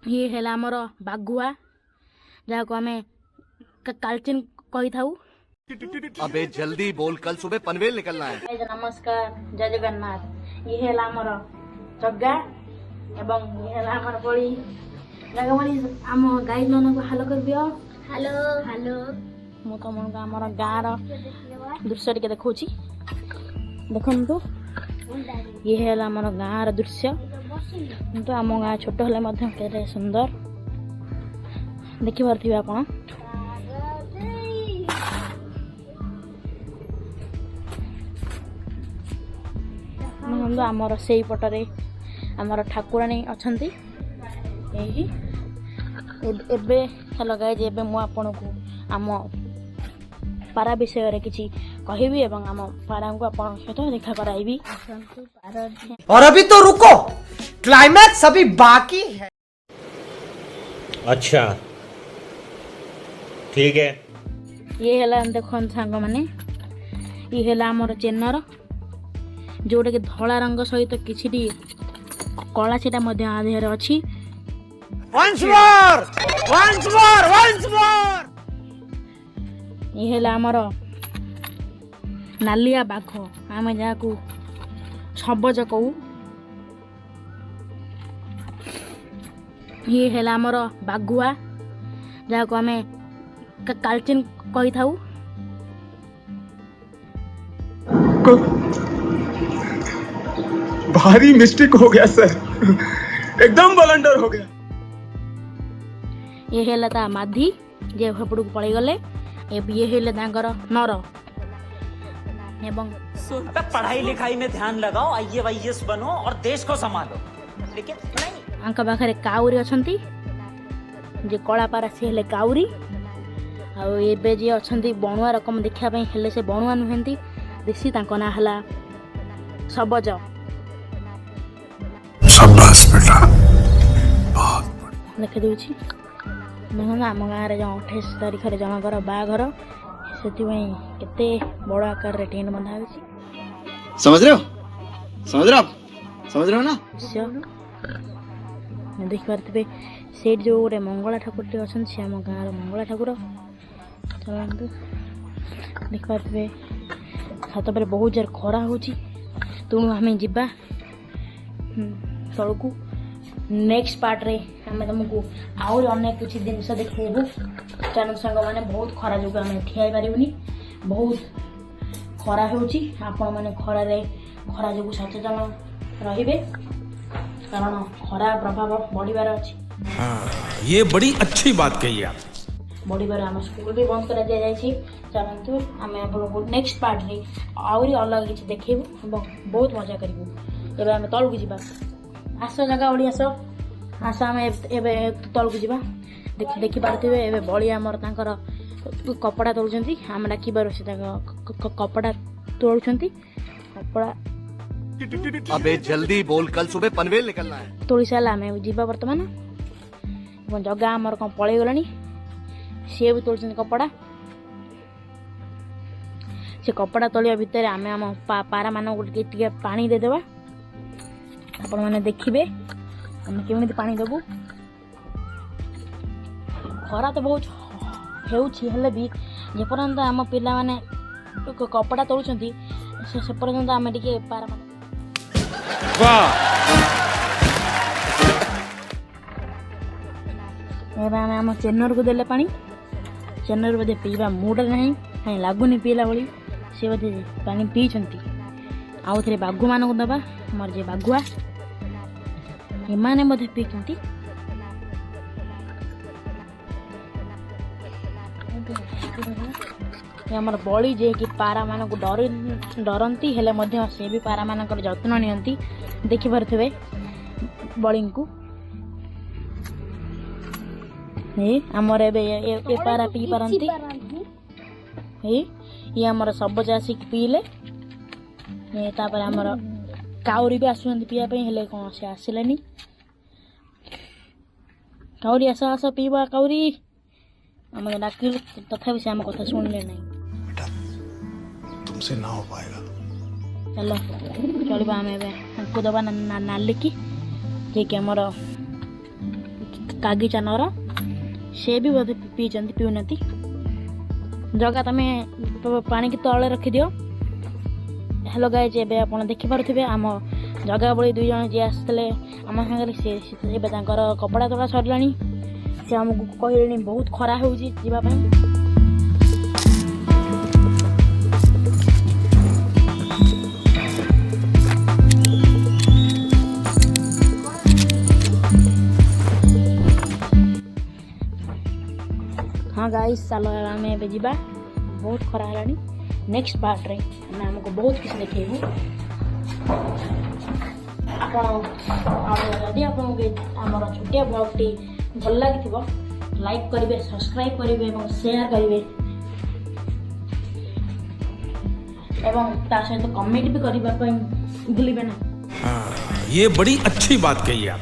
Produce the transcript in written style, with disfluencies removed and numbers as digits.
ये है आमर बागुआ जहाँ को आम कालचिन कही था। अबे जल्दी बोल, कल सुबह पनवेल निकलना है। नमस्कार, जय जगन्नाथ। ये है आमर जग्गा एवं ये है आमर बड़ी जगह बड़ी आम गाई मान को हाल कर दियो। हेलो हेलो मु तुम आमर गाँव दृश्य टे देखा देखु। ये है आमर गाँव दृश्य तो आम गाँ छोट हेल्ले सुंदर देखिपे आप आमर से पटरे आमर ठाकुराणी अच्छा लगाए जे मु आपन को आम पारा विषय किसी कहबी एवं आम पारा को आप सहित देखा कराइबी। और अभी तो रुको, क्लाइमैक्स अभी बाकी है। अच्छा ठीक है। ये है देख सांग मैंने ये है आमर चेनर जोटा कि धला रंग सहित किसी कला से आधार अच्छी। ये है आमर नालिया बाघ आम जहाँ को सबज कहू। ये है आमर बागुआ जहाँ को आम कालचिन कही था। भारी मिस्टेक हो गया सर, एकदम ब्लंडर हो गया। ये है माधी जे हेपड़ को पड़े गले। ये है नर एवं पढ़ाई लिखाई में ध्यान लगाओ, IAS बनो और देश को संभालो। लेकिन नहीं, आंक पाखे काउरी अच्छी जे कला पारा सी हेले काउरी आबे जी अच्छा बणुआ रकम देखापी हेले से बणुआ नुहति देसी ना है सबज। देखी दूची देखो आम गाँव में जो 28 तारीख जनकर बाघर से केते बड़ आकार टेंट बंधा समझ रहे हो, समझ रहे हो, समझ रहे हो ना। देख पारे से जो गोटे मंगला ठाकुर टे अच्छा से आम गाँव मंगला ठाकुर चलते देख पारे छात पर बहुत जोर खरा हो तेणु आम जा तलू नेक्स्ट पार्ट रे आम तुमको आउर अनेक कुछ जिनस देखू। चैनल सांग मैंने बहुत खरा जो आम ठिया पारूनी बहुत खरा होपण मैंने खरा जो सचेतन रे कारण खरा प्रभाव बढ़िबार अच्छी। ये बड़ी अच्छी बात कही आप। बढ़िबार आम स्कूल भी बंद कर दिया जाए। चलतु आम आपको नेक्स्ट पार्ट रे आउरी अलग किसी देखेबू बहुत मजा करूँ। एवं आम तलू जा आस जगह ओडी आस आस आम तलू जा देखी पारे ए बड़ी आमर कपड़ा तोलुं आम डाकबार से कपड़ा तोलुं कपड़ा अबे जल्दी बोल, कल सुबह पनवेल निकलना है। तोली सारा आम जा बर्तमान जगह आमर कौन पलि गला सी भी तोल कपड़ा से कपड़ा तोलिया भितर आम आम पारा मान पानी देदेबा आपण मैंने देखिए आम केमी पानी देबू। खरा तो बहुत हेल्ले भी जेपर्यंत आम पिला माने कपड़ा तोलुं से पर्यंत आम टे पारा मान आम चेनर को देले पानी चेनर बोधे पीवा मूड ना कहीं लगुनि पीला भाई सी बोधे पानी पीछंती आउ थे बाघु मान को दबा मोर जे बाघुआ एमाने बोधे पीछंती। आमर बड़ी जे कि पारा मान को डरती हेले से भी पारा मान जत्न नियंती देखि पारे बड़ी को आमर ए पारा पी पारती ये आमर सबज आसिक पीले तापर आमर काउरी भी आसुंत पीवाई हेले कौन से आसिलेनी काउरी आस आस पीवा काउरी आम डाकिल तथापि से आम कथा शुणिले नहीं। तुमसे ना हो पाएगा। चलो चलवा आम दबा नालिकी जे कि आमर कागिचा नर से भी बोधे पीचंती पीउनाती जगह तमे पानी की तले रखी दियो। हेलो गाइज एबे आपण देखि पारुथिबे आम जगह बड़ी दुई जन जे आसले आम संगे से कपड़ा तोड़ा सरलानी से आमको कहले बहुत खरा होउची जीवा पई। हाँ गाइस चलो आम ए जा बहुत खरा है नेक्स्ट पार्ट रे मैं आमको बहुत किसी देखू जदि आमर छोटिया ब्लॉगटी भल लगी लाइक करेंगे सब्सक्राइब करेंगे और शेयर करेंगे एवं ता सहित कमेंट भी करने भूलिए ना। हाँ, ये बड़ी अच्छी बात कही आप।